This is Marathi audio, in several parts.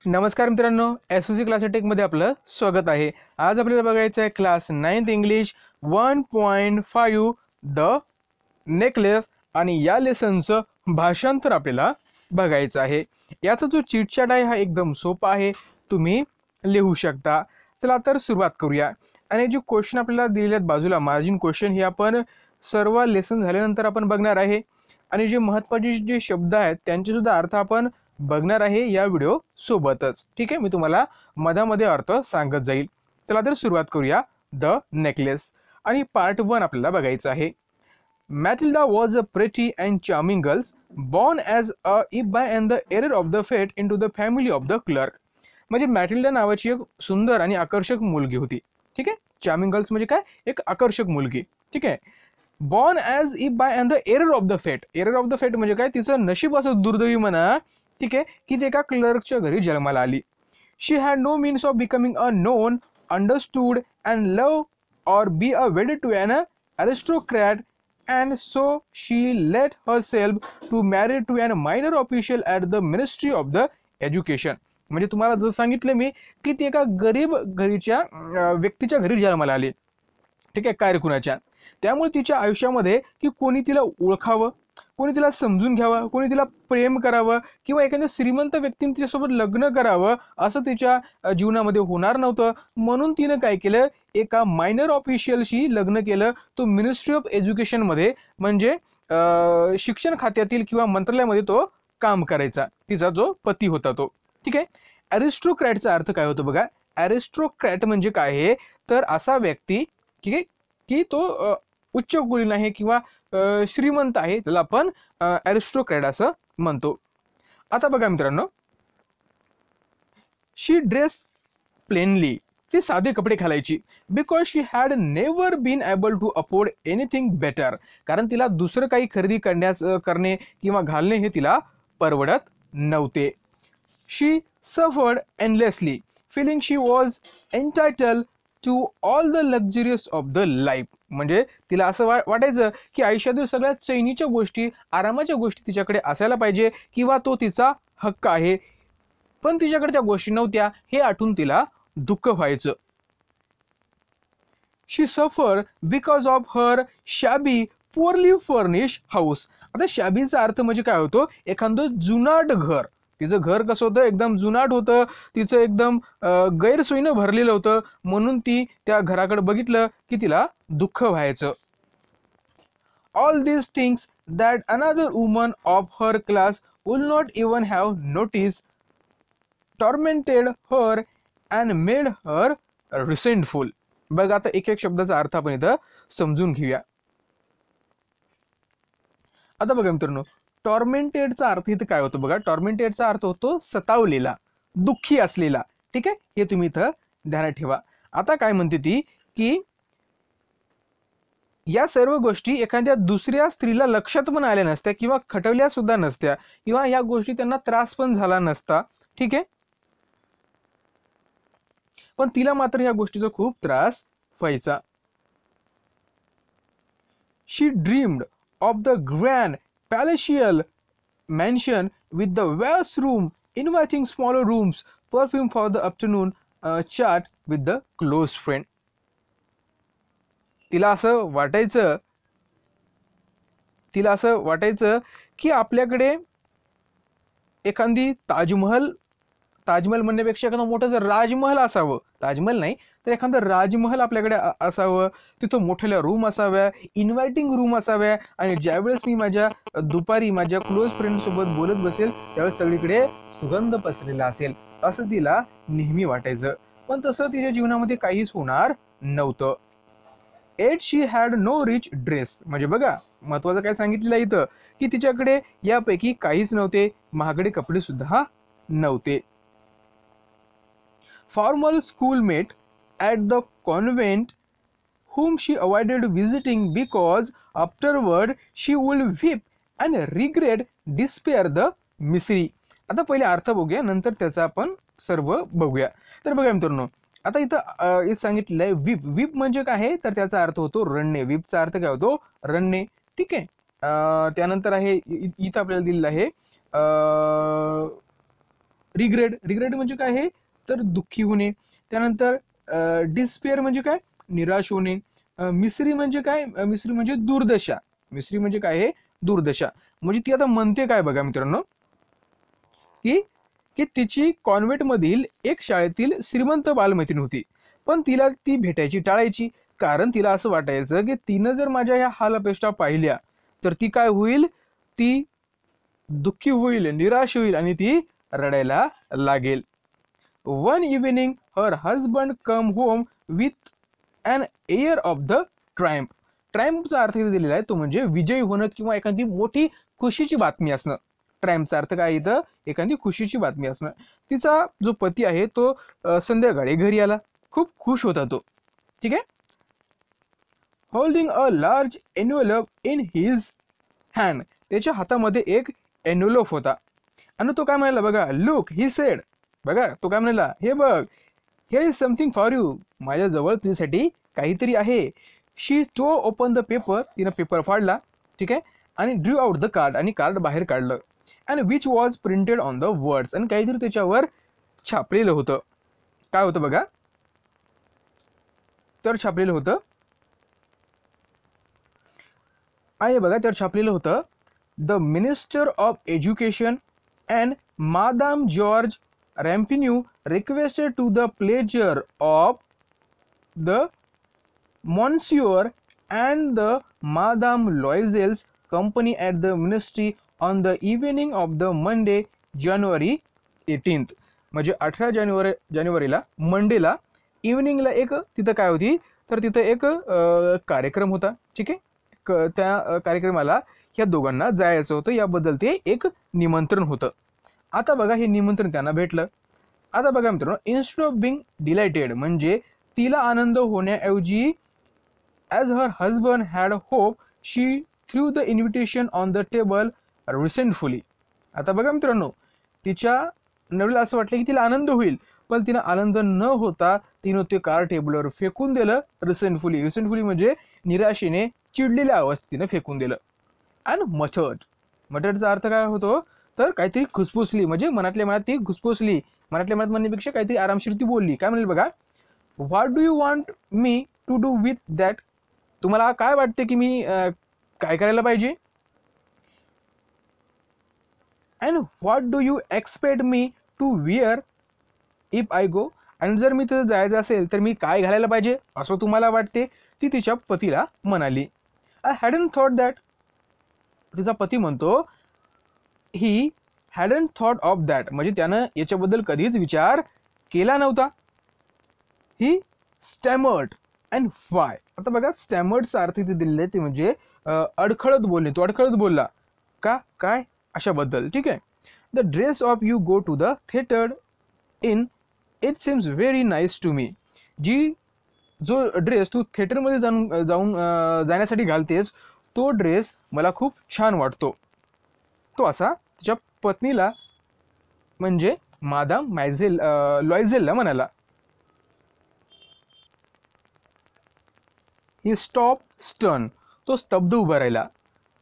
नमस्कार मित्रांनो, एसओसी क्लास टेकमध्ये आपलं स्वागत आहे। आज आपल्याला बघायचं आहे class 9th English 1.5 the necklace आणि या लेसनचं भाषांतर आपल्याला बघायचं आहे। याचा जो चीटचार्ट आहे हा एकदम सोपा आहे, तुम्ही लिहू शकता। चला तर सुरुवात करूया। आणि जे क्वेश्चन आपल्याला दिलेले आहेत बाजूला मार्जिन क्वेश्चन हे आपण सर्व लेसन झाल्यानंतर आपण बघणार आहे आणि जे महत्त्वाचे जे शब्द आहेत त्यांचे सुद्धा अर्थ आपण बघणार आहे या व्हिडिओ सोबतच। ठीक आहे, मी तुम्हाला मधामध्ये अर्थ सांगत जाईल। चला तर सुरुवात करूया। द नेकलेस आणि पार्ट 1 आपल्याला बघायचं आहे। Matilda was a pretty and charming girl, born as a if by and the error of the fate into the family of the clerk. म्हणजे मॅटिल्डा नावाची एक सुंदर आणि आकर्षक मुलगी होती। ठीक आहे, चार्मिंग गर्ल्स म्हणजे काय, एक आकर्षक मुलगी। ठीक आहे, born as if bye and the error of the फेट। एरर ऑफ द फेट म्हणजे काय, तिचं नशीब असं दुर्दैवी म्हणा। ठीक आहे, की ते एका क्लर्कच्या घरी जन्माला आली। She had no means of becoming a known, understood and love or be a wedded to an aristocrat, and so she let herself to marry to an minor official at the Ministry of the Education. म्हणजे तुम्हाला जसं सांगितलं मी की ती एका गरीब घरीच्या व्यक्तीच्या घरी जन्माला आली। ठीक आहे, कारकुनाच्या। त्यामुळे तिच्या आयुष्यामध्ये की कोणी तिला ओळखावं, कोणी तिला समजून घ्यावं, कोणी तिला प्रेम करावं किंवा एखाद्या श्रीमंत व्यक्तीने तिच्यासोबत लग्न करावं असं तिच्या जीवनामध्ये होणार नव्हतं। म्हणून तिनं काय केलं, एका मायनर ऑफिशियलशी लग्न केलं। तो मिनिस्ट्री ऑफ एज्युकेशनमध्ये म्हणजे शिक्षण खात्यातील किंवा मंत्रालयामध्ये तो काम करायचा, तिचा जो पती होता तो। ठीक आहे, ॲरिस्टोक्रॅटचा अर्थ काय होतो बघा। ॲरिस्टोक्रॅट म्हणजे काय आहे, तर असा व्यक्ती ठीक आहे की तो उच्च कुलीन आहे किंवा श्रीमंत आहे, त्याला आपण ॲरिस्टोक्रॅट असं म्हणतो। आता बघा मित्रांनो, शी ड्रेस प्लेनली, ती साधे कपडे घालायची। Because she had never been able to afford anything better, कारण तिला दुसरं काही खरेदी करणे किंवा घालणे हे तिला परवडत नव्हते। She suffered endlessly, feeling she was entitle to all the luxurious of the life. म्हणजे तिला असं वाटायचं की आयुष्यातील सगळ्या चैनीच्या गोष्टी, आरामाच्या गोष्टी तिच्याकडे असायला पाहिजे किंवा तो तिचा हक्क आहे, पण तिच्याकडे त्या गोष्टी नव्हत्या हे आठवून तिला दुःख व्हायचं। She suffer because of her shabby poorly furnish house. आता शॅबीचा अर्थ म्हणजे काय होतो, एखादं जुनाट घर। तिचं घर कसं होतं, एकदम जुनाट होतं, तिचं एकदम गैरसोयीनं भरलेलं होतं। म्हणून ती त्या घराकडे बघितलं की तिला दुःख व्हायचं। All these things that another woman of her class will not even have notice tormented her and made her resentful. बघा आता एक एक शब्दाचा अर्थ आपण इथं समजून घेऊया। आता बघा मित्रांनो, टॉर्मेंटेडचा अर्थ इथं काय होतो बघा। टॉर्मेंटेडचा अर्थ होतो सतावलेला, दुःखी असलेला। ठीक आहे, हे तुम्ही इथं ध्यानात ठेवा। आता काय म्हणते ती की या सर्व गोष्टी एखाद्या दुसऱ्या स्त्रीला लक्षात पण आल्या नसत्या किंवा खटवल्या सुद्धा नसत्या किंवा या गोष्टी त्यांना त्रास पण झाला नसता। ठीक आहे, पण तिला मात्र या गोष्टीचा खूप त्रास व्हायचा। She dreamed of the grand palatial mansion with the vast room, inviting smaller rooms, perfume for the afternoon, chat with the close friend. तिला असं वाटायचं की आपल्याकडे एखादी ताजमहल म्हणण्यापेक्षा एखादं मोठं जर राजमहल असावं, ताजमहल नाही तर एखादं राजमहल आपल्याकडे असावं, तिथं मोठ्या रूम असाव्या, इन्व्हायटिंग रूम असाव्या, आणि ज्यावेळेस मी माझ्या दुपारी माझ्या क्लोज फ्रेंड सोबत बोलत बसेल त्यावेळेस सगळीकडे सुगंध पसरलेला असेल असं तिला नेहमी वाटायचं। पण तसं तिच्या जीवनामध्ये काहीच होणार नव्हतं। At she had no rich dress, म्हणजे बघा महत्वाचं काय सांगितलेलं इथं की तिच्याकडे यापैकी काहीच नव्हते, महागडे कपडे सुद्धा नव्हते। Formal schoolmate at the convent whom she avoided visiting because afterward she would weep and regret despair the misery. आता पहिले अर्थ बघूया, नंतर त्याचा आपण सर्व बघूया। तर बघा मित्रांनो, आता इथं सांगितलेलं आहे वीप। वीप म्हणजे काय आहे, तर त्याचा अर्थ होतो रडणे। वीपचा अर्थ काय होतो, रडणे। ठीक आहे, त्यानंतर आहे इथं आपल्याला दिलेलं आहे रिग्रेट, रिग्रेट म्हणजे काय आहे तर दुःखी होणे. त्यानंतर डिस्पेअर म्हणजे काय निराश होणे. मिसरी म्हणजे काय मिसरी म्हणजे दुर्दशा. मिसरी म्हणजे काय आहे दुर्दशा. म्हणजे ती आता म्हणते काय बघा मित्रांनो की की तिची कॉन्व्हेंटमधील एक शाळेतील श्रीमंत बालमैत्रीण होती, पण तिला ती भेटायची टाळायची. कारण तिला असं वाटायचं की तिनं जर माझ्या ह्या हालअपेष्टा पाहिल्या तर ती काय होईल, ती दुःखी होईल, निराश होईल आणि ती रडायला लागेल. One evening her husband come home with an air of the triumph. ट्रायम्फचा अर्थ इथे दिलेला आहे तो म्हणजे विजयी होणं किंवा एखादी मोठी खुशीची बातमी असणं. ट्रायम्फचा अर्थ काय इथं एखादी खुशीची बातमी असणं. तिचा जो पती आहे तो संध्याकाळी घरी आला, खूप खुश होता तो. ठीक आहे. Holding a large envelope in his hand. त्याच्या हातामध्ये एक एन्व्हलप होता आणि तो काय म्हणाला बघा, लुक ही सेड. बघा तो काय म्हणाला, हे बघ, here is something for you. माझ्याजवळ तुझ्यासाठी काहीतरी आहे. शी टो ओपन द पेपर. तिनं पेपर फाडला. ठीक आहे. आणि ड्रू आउट द कार्ड. आणि कार्ड बाहेर काढलं. And which was printed on the words. आणि काहीतरी त्याच्यावर छापलेलं होतं. काय होतं बघा, तर छापलेलं होतं आहे बघा, त्यावर छापलेलं होतं the minister of education and madame George Ramponneau requested to the pleasure of the monsieur and the madame Loisels company at the ministry on the evening of the Monday January 18th. म्हणजे 18 जानेवारीला मंडेला इव्हिनिंगला एक तिथं काय होती तर तिथं एक कार्यक्रम होता. ठीक आहे. त्या कार्यक्रमाला ह्या दोघांना जायचं होतं, याबद्दल ते एक निमंत्रण होतं. आता बघा हे निमंत्रण त्यांना भेटलं. आता बघा मित्रांनो, इन्स्टेड ऑफ बिंग डिलायटेड म्हणजे तिला आनंद होण्याऐवजी as her husband had hope she threw the invitation on the table resentfully. आता बघा मित्रांनो, तिच्या नवऱ्याला असं वाटलं की तिला आनंद होईल, पण तिनं आनंद न होता तिनं ते कार टेबलवर फेकून दिलं. रिसेंटफुली, रिसेंटफुली म्हणजे निराशेने चिडलेल्या अवस्थेनं फेकून दिलं. आणि मटड, मटडचा अर्थ काय होतो तर काहीतरी खुसफुसली, म्हणजे मनातल्या मनात ती खुसफुसली. मनातल्या मनात म्हणण्यापेक्षा काहीतरी आरामशीर ती बोलली. काय म्हणेल बघा, what do you want me to do with that. तुम्हाला काय वाटते की मी काय करायला पाहिजे. And what do you expect me to wear if I go. आणि जर मी तिथं जायचं असेल तर मी काय घालायला पाहिजे असं तुम्हाला वाटते, ती तिच्या पतीला म्हणाली. I hadn't thought that. तिचा पती म्हणतो ही हॅडंट थॉट ऑफ दॅट, म्हणजे त्यानं याच्याबद्दल कधीच विचार केला नव्हता. ही स्टॅमर्ड अँड वाय. आता बघा स्टॅमर्डचा अर्थ इथे दिलेला आहे ते म्हणजे अडखळत बोलणे. तो अडखळत बोलला का काय अशाबद्दल. ठीक आहे. The dress of you go to the theatre in it seems very nice to me. जो ड्रेस तू थिएटरमध्ये जाण्यासाठी घालतेस तो ड्रेस मला खूप छान वाटतो. तो असा तिच्या पत्नीला म्हणजे मादाम लॉयझेलला म्हणाला. ही स्टॉप स्टन. तो स्तब्ध उभा राहिला.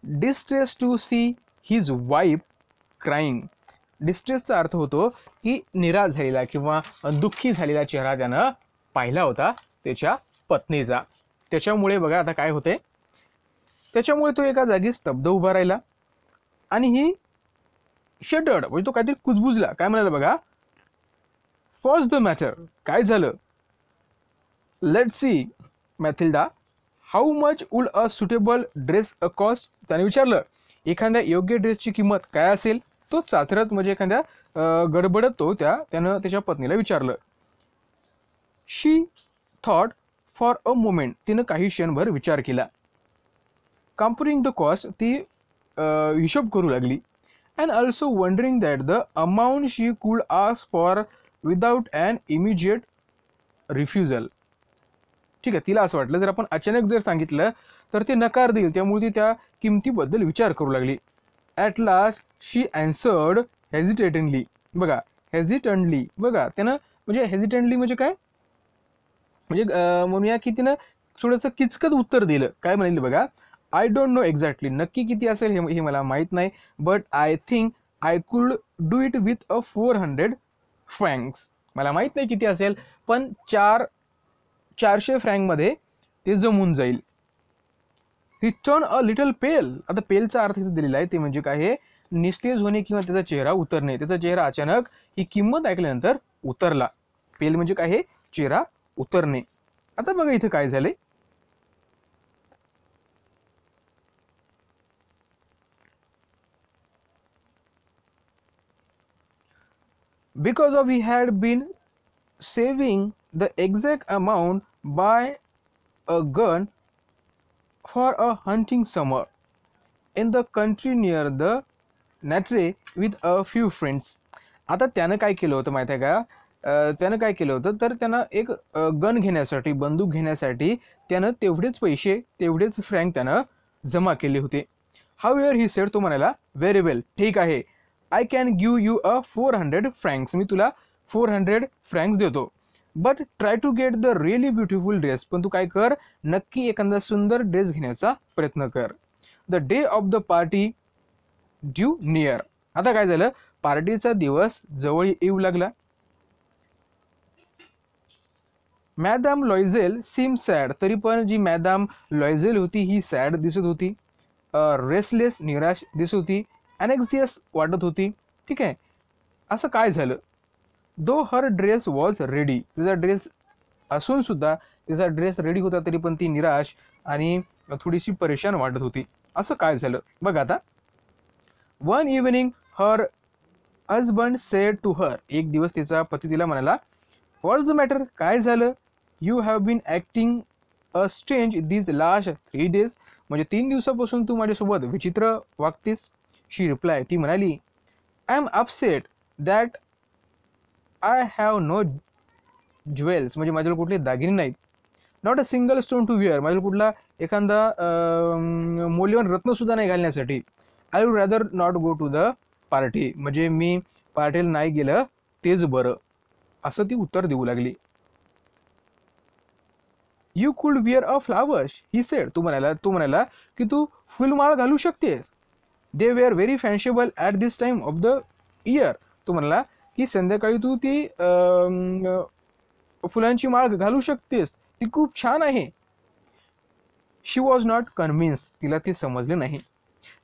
Distress to see his wife crying. डिस्ट्रेसचा अर्थ होतो की निराश झालेला किंवा दुःखी झालेला चेहरा त्यानं पाहिला होता त्याच्या पत्नीचा. त्याच्यामुळे बघा आता काय होते, त्याच्यामुळे तो एका जागी स्तब्ध उभा राहिला. आणि ही शटर्ड म्हणजे तो काहीतरी कुजबुजला. काय म्हणाला बघा, फॉज द मॅटर. काय झालं. Let see Mathilda how much would a suitable dress a cost. त्याने विचारलं एखाद्या योग्य ड्रेसची किंमत काय असेल. तो चातरत म्हणजे एखाद्या गडबडत तो त्यानं त्याच्या पत्नीला विचारलं. She thought for a moment. तिनं काही क्षणभर विचार केला. Comparing the cost. ती हिशोब करू लागली. And also wondering that the amount she could ask for without an immediate refusal. ठीक आहे. तिला असं वाटलं जर आपण अचानक जर सांगितलं तर ते नकार देईल, त्यामुळे ती त्या किमतीबद्दल विचार करू लागली. At last she ॲन्सर्ड hesitatingly. बघा हेजिटंटली, बघा त्यानं म्हणजे हेजिटंटली म्हणजे काय म्हणजे म्हणूया की तिनं थोडंसं किचकत उत्तर दिलं. काय म्हणेल बघा, आय डोंट नो एक्झॅक्टली. नक्की किती असेल हे मला माहीत नाही, but I think I could do it with a 400 francs. मला माहीत नाही किती असेल, पण 400 फ्रँकमध्ये ते जमून जाईल. ही टर्न अ लिटल पेल. आता पेलचा अर्थ इथे दिलेला आहे, ते म्हणजे काय आहे, निस्तेज होणे किंवा त्याचा चेहरा उतरणे. त्याचा चेहरा अचानक ही किंमत ऐकल्यानंतर उतरला. पेल म्हणजे काय आहे, चेहरा उतरणे. आता बघा इथे काय झाले. Because of he had been saving the exact amount by a gun for a hunting summer in the country near the Natre with a few friends. आता त्यानं काय केलं होतं माहिती आहे का, त्यानं काय केलं होतं तर त्यानं एक गन घेण्यासाठी, बंदूक घेण्यासाठी त्यानं तेवढेच पैसे, तेवढेच फ्रँक त्यानं जमा केले होते. हाऊएव्हर ही सेड, तो म्हणाला व्हेरी वेल, ठीक आहे, I can give you a 400 francs, मी तुला 400 फ्रँक्स देतो. But try to get the really beautiful dress, पण तू काय कर, नक्की एखादा सुंदर ड्रेस घेण्याचा प्रयत्न कर. The day of the party due near. आता काय झालं, पार्टीचा दिवस जवळ येऊ लागला. Madam Loisel seem sad. तरी पण जी मॅडम लॉयझेल होती ही सॅड दिसत होती, रेसलेस, निराश दिसत होती, अनेक्झियस वाटत होती. ठीक आहे, असं काय झालं. दो हर ड्रेस वॉज रेडी. तिचा ड्रेस असून सुद्धा, तिचा ड्रेस रेडी होता तरी पण ती निराश आणि थोडीशी परेशान वाटत होती. असं काय झालं बघा आता. One evening her husband said to her. एक दिवस तिचा पती तिला म्हणाला, व्हॉट्स द मॅटर, काय झालं. You have been acting a strange these last 3 days. म्हणजे 3 दिवसापासून तू माझ्यासोबत विचित्र वागतेस. शी रिप्लाय, ती म्हणाली, I am upset that I have no jewels. म्हणजे माझ्याकडे कुठले दागिने नाहीत. Not a single stone to wear. माझ्याकडे कुठला एखादा मौल्यवान रत्नसुद्धा नाही घालण्यासाठी. I would rather not go to the party. म्हणजे मी पार्टीला नाही गेलं तेच बरं, असं ती उत्तर देऊ लागली. यू कुड where a flowers he said. तो म्हणाला की तू फुलमाळ घालू शकतेस. They were very fashionable at this time of the year. तो म्हणाला की संध्याकाळी तू ती फुलांची माळ घालू शकतेस, ती खूप छान आहे. She was not convince. तिला ते समजले नाही.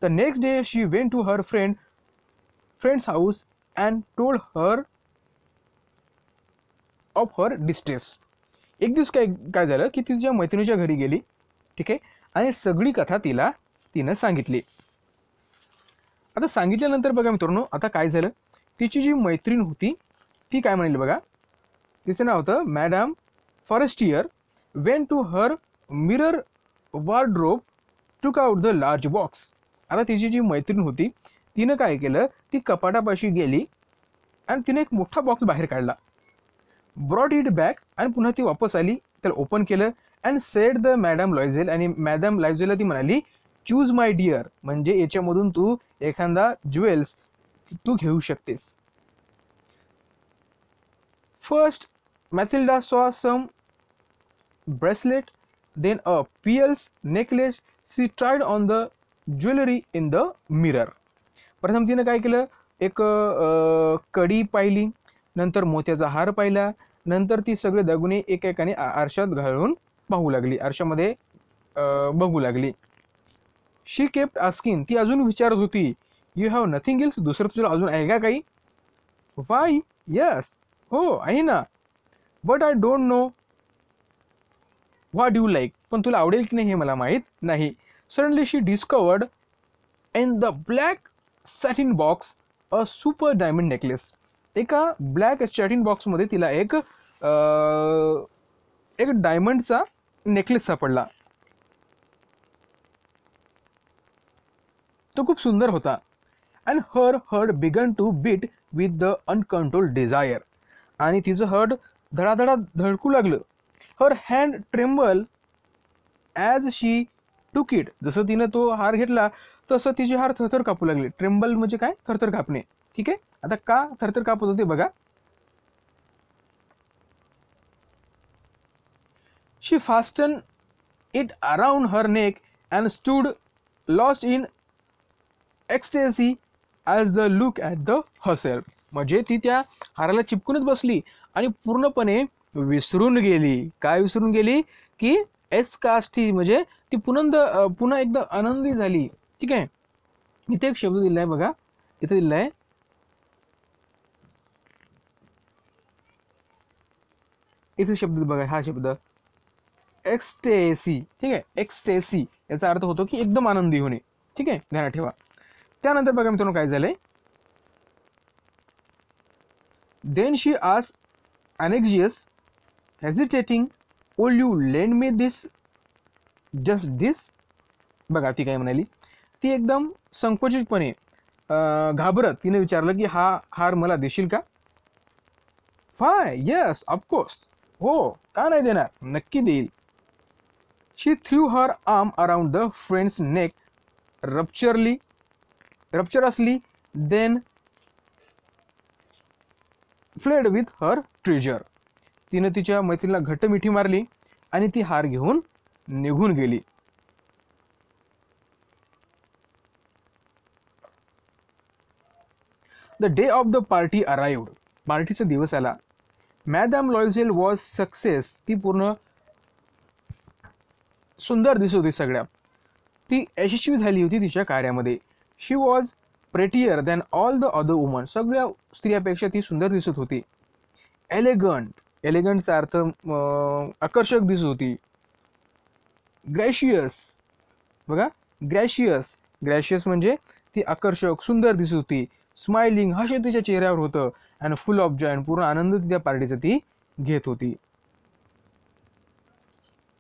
The next day she went to her friend's house and told her of her distress. एक दिवस काय झालं की ती तिच्या मैत्रिणीच्या घरी गेली. ठीक आहे, आणि सगळी कथा तिनं सांगितली. आता सांगितल्यानंतर बघा मित्रांनो, आता काय झालं, तिची जी मैत्रीण होती ती काय म्हणली बघा. तिचं नाव होतं madam Forestier. Went to her mirror wardrobe, took out the large box. आता तिची जी मैत्रीण होती तिनं काय केलं, ती कपाटापाशी गेली आणि तिने एक मोठा बॉक्स बाहेर काढला. ब्रॉट इट बॅक, आणि पुन्हा ती वापस आली, त्याला ओपन केलं. And sed the madam Loisel, आणि मॅडम लॉयझेलला ती म्हणाली, चूज माय डिअर. म्हणजे याच्यामधून तू एखादा ज्वेल्स तू घेऊ शकतेस. First Mathilda saw some bracelet, then a pearls necklace. She tried on the jewellery in the mirror. प्रथम तिनं काय केलं, एक कडी पाहिली, नंतर मोत्याचा हार पाहिला, नंतर ती सगळे दागिने एकेकाने आरशात घालून पाहू लागली, आरशामध्ये बघू लागली. शी केप्ट आस्किंग. ती अजून विचारत होती, यू हॅव नथिंग एल्स. दुसरं तुला अजून आहे का काही. वाय, यस, हो आहे ना. But I don't know what you like. पण तुला आवडेल की नाही हे मला माहीत नाही. Suddenly she discovered in the black satin box a super diamond necklace. एका ब्लॅक सॅटिन बॉक्समध्ये तिला एक डायमंडचा नेकलेस सापडला. तो खूप सुंदर होता. And her heart began to beat with the uncontrolled desire. आणि तिचं हर्ट धडाधडा धडकू लागलं. Her hand tremble as she took it. जसं तिनं तो हार घेतला तसं तिचे हार थरथर कापू लागले. ट्रेम्बल म्हणजे काय, थरथर कापणे. ठीक आहे, आता का थरथर कापत होते बघा. She fasten it around her neck and stood lost in ecstasy as the look at the herself. म्हणजे ती त्या हाराला चिपकूनच बसली आणि पूर्णपणे विसरून गेली. काय विसरून गेली? की एस्कास्टी म्हणजे ती पुन्हा एकदा आनंदी झाली. ठीक आहे. इथे एक शब्द दिलाय बघा, इथे दिलाय इथे शब्द बघा, हा शब्द एक्सटेसी. ठीक आहे, एक्सटेसी याचा अर्थ होतो की एकदम आनंदी होणे. ठीक आहे, ध्यानात ठेवा. त्यानंतर बघा मित्रांनो काय झालंय. Then she asked anxious hesitating, will you lend me this, just this. बघा ती काय म्हणाली. ती एकदम संकोचितपणे घाबरत तिने विचारलं की हा हार मला देशील का? Why yes of course. हो, का नाही देणार, नक्की देईल. She threw her arm around the friend's neck rapturously, then fled with her treasure. तिने तिच्या मैत्रीला घट्ट मिठी मारली आणि ती हार घेऊन निघून गेली. The day of the party arrived. पार्टीचा दिवस आला. Madam Loisel was success. ती पूर्ण सुंदर दिसत होती सगळ्या. ती यशस्वी झाली होती तिच्या कार्यामध्ये. She was prettier than all the other woman. सगळ्या स्त्रियापेक्षा ती सुंदर दिसत होती. एलिगंट, एलिगंटचा अर्थ आकर्षक दिसत होती. ग्रॅशियस, बघा ग्रॅशियस, ग्रॅशियस म्हणजे ती आकर्षक सुंदर दिसत होती. स्माइलिंग, हास्य तिच्या चेहऱ्यावर होतं. अँड फुल ऑफ जॉय, पूर्ण आनंद त्या पार्टीचा ती घेत होती.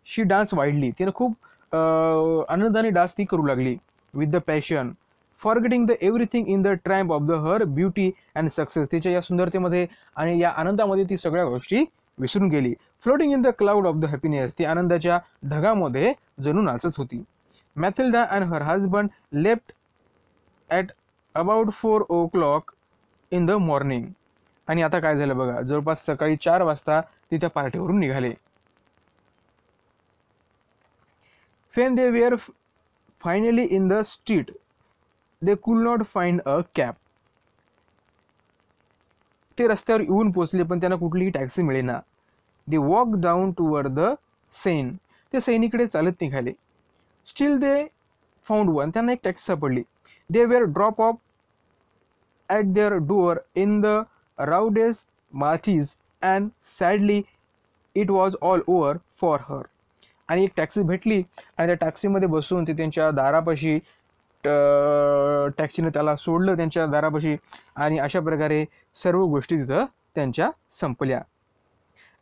शी डान्स वाईडली. तिने खूप आनंदाने डान्स ती करू लागली. With the passion, forgetting the everything in the Triumph of the her beauty and success. तिच्या या सुंदरतेमध्ये आणि या आनंदामध्ये ती सगळ्या गोष्टी विसरून गेली. Floating in the cloud of the happiness. ती आनंदाच्या ढगामध्ये जणू नाचत होती. Mathilda and her husband left at about 4 o'clock in the morning. आणि आता काय झालं बघा, जवळपास सकाळी 4 वाजता ती त्या पार्टीवरून निघाले. When they were finally in the street, they could not find a cab. ते रस्त्यावर येऊन पोहोचले पण त्यांना कुठलीही taxi मिळेना. They walked down toward the Seine. ते सैनीकडे चालत निघाले. Still they found one. त्यांना एक टॅक्सी सापडली. They were drop off at their door in the rowdiest Martis and sadly it was all over for her. आणि एक टॅक्सी भेटली आणि त्या टॅक्सीमध्ये बसून ते त्यांच्या दारापाशी, टॅक्सीने त्याला सोडलं त्यांच्या दारापाशी आणि अशा प्रकारे सर्व गोष्टी तिथं त्यांच्या संपल्या.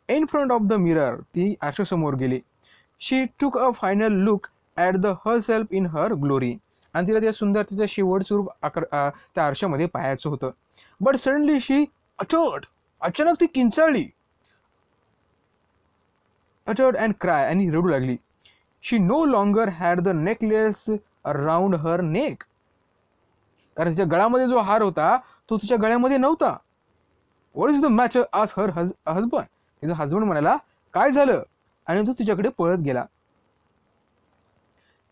In front of the mirror. ती आरशासमोर गेली. She took a final look at the herself in her glory. आणि तिला त्या सुंदर तिचं शेवट स्वरूप त्या आरशामध्ये पाहायचं होतं. But suddenly she uttered. अचानक ती किंचाळली. uttered and cry, आणि रडू लागली. She no longer had the necklace around her neck. कारण तिच्या गळ्यामध्ये जो हार होता तो तिच्या गळ्यामध्ये नव्हता. What is the matter? asked her husband. तिचा हसबंड म्हणाला काय झालं, आणि तो तिच्याकडे पळत गेला.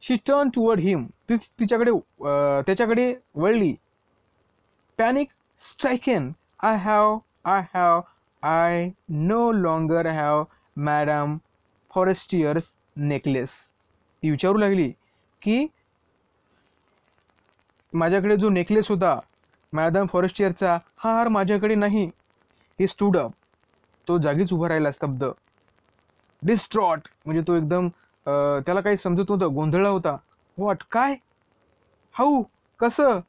She turned toward him. त्याच्याकडे वळली. Panic stricken. I no longer have madam Forestier's necklace. ती विचारू लागली की माझ्याकडे जो नेकलेस होता मॅडम फॉरेस्टियरचा, हा हार माझ्याकडे नाही. He stood up. तो जागीच उभा राहिला स्तब्ध. डिस्ट्रॉट म्हणजे तो एकदम त्याला काही समजत नव्हतं, गोंधळला होता. व्हॉट, काय, हाऊ, कसं,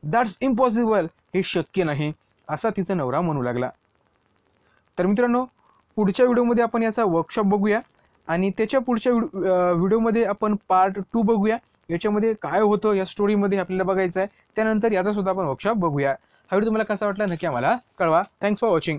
दॅट्स इम्पॉसिबल, हे शक्य नाही, असा तिचा नवरा म्हणू लागला. तर मित्रांनो, पुढच्या व्हिडिओमध्ये आपण याचा वर्कशॉप बघूया आणि त्याच्या पुढच्या व्हिडिओमध्ये आपण पार्ट 2 बघूया. याच्यामध्ये काय होतं या स्टोरीमध्ये आपल्याला बघायचं आहे. त्यानंतर याचा सुद्धा आपण वर्कशॉप बघूया. हा व्हिडिओ तुम्हाला कसा वाटला नक्की आम्हाला कळवा. Thanks for watching.